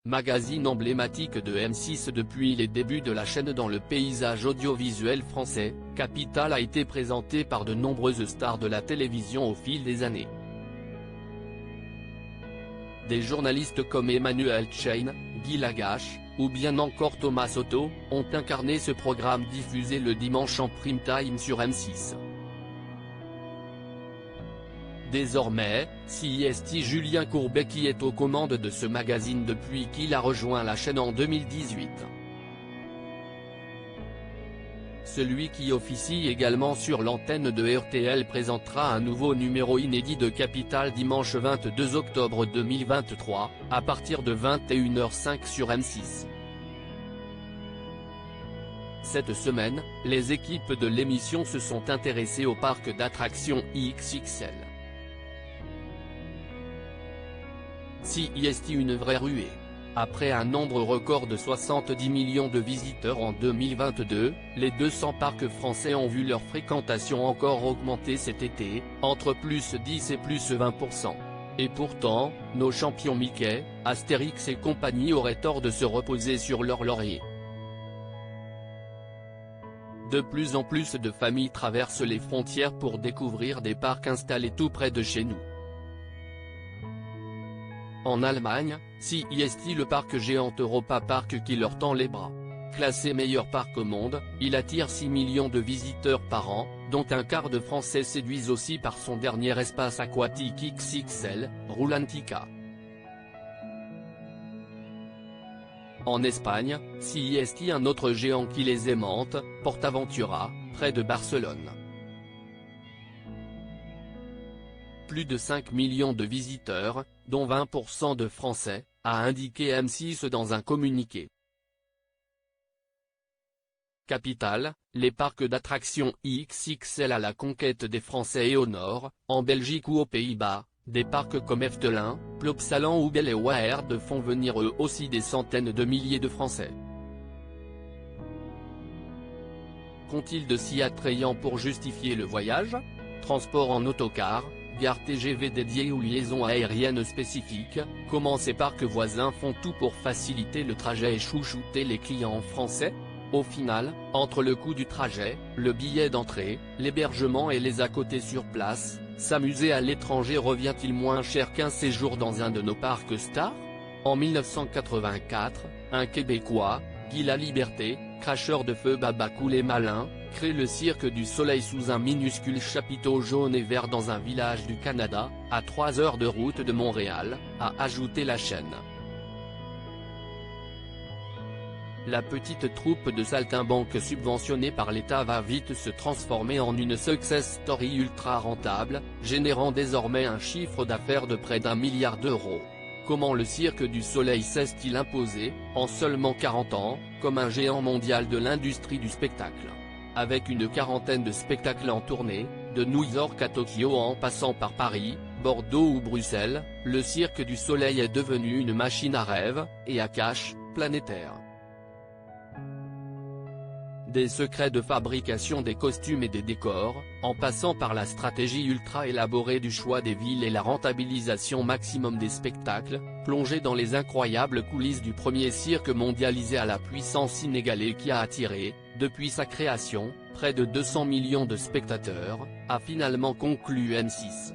magazine emblématique de M6 depuis les débuts de la chaîne dans le paysage audiovisuel français, Capital a été présenté par de nombreuses stars de la télévision au fil des années. Des journalistes comme Emmanuel Chain, Guy Lagache, ou bien encore Thomas Soto, ont incarné ce programme diffusé le dimanche en prime time sur M6. Désormais, c'est Julien Courbet qui est aux commandes de ce magazine depuis qu'il a rejoint la chaîne en 2018. Celui qui officie également sur l'antenne de RTL présentera un nouveau numéro inédit de Capital dimanche 22 octobre 2023, à partir de 21h05 sur M6. Cette semaine, les équipes de l'émission se sont intéressées au parc d'attractions XXL. C'est une vraie ruée. Après un nombre record de 70 millions de visiteurs en 2022, les 200 parcs français ont vu leur fréquentation encore augmenter cet été, entre plus 10 et plus 20%. Et pourtant, nos champions Mickey, Astérix et compagnie auraient tort de se reposer sur leur laurier. De plus en plus de familles traversent les frontières pour découvrir des parcs installés tout près de chez nous. En Allemagne, c'est le parc géant Europa Park qui leur tend les bras. Classé meilleur parc au monde, il attire 6 millions de visiteurs par an, dont un quart de Français séduits aussi par son dernier espace aquatique XXL, Rulantica. En Espagne, c'est un autre géant qui les aimante, PortAventura, près de Barcelone. Plus de 5 millions de visiteurs, dont 20% de Français, a indiqué M6 dans un communiqué. Capital, les parcs d'attractions XXL à la conquête des Français et au nord, en Belgique ou aux Pays-Bas, des parcs comme Efteling, Plopsaland ou Belle Waerde font venir eux aussi des centaines de milliers de Français. Qu'ont-ils de si attrayant pour justifier le voyage? Transport en autocar, gare TGV dédiée ou liaisons aériennes spécifiques, comment ces parcs voisins font tout pour faciliter le trajet et chouchouter les clients français? Au final, entre le coût du trajet, le billet d'entrée, l'hébergement et les à côté sur place, s'amuser à l'étranger revient-il moins cher qu'un séjour dans un de nos parcs stars? En 1984, un Québécois, Guy Laliberté, cracheur de feu Baba Cool et Malin, crée le Cirque du Soleil sous un minuscule chapiteau jaune et vert dans un village du Canada, à 3 heures de route de Montréal, a ajouté la chaîne. La petite troupe de saltimbanques subventionnée par l'État va vite se transformer en une success story ultra rentable, générant désormais un chiffre d'affaires de près d'1 milliard d'euros. Comment le Cirque du Soleil s'est-il imposé, en seulement 40 ans, comme un géant mondial de l'industrie du spectacle? Avec une quarantaine de spectacles en tournée, de New York à Tokyo en passant par Paris, Bordeaux ou Bruxelles, le Cirque du Soleil est devenu une machine à rêve, et à cash, planétaire. Des secrets de fabrication des costumes et des décors, en passant par la stratégie ultra élaborée du choix des villes et la rentabilisation maximum des spectacles, plongés dans les incroyables coulisses du premier cirque mondialisé à la puissance inégalée qui a attiré, depuis sa création, près de 200 millions de spectateurs, a finalement conclu M6.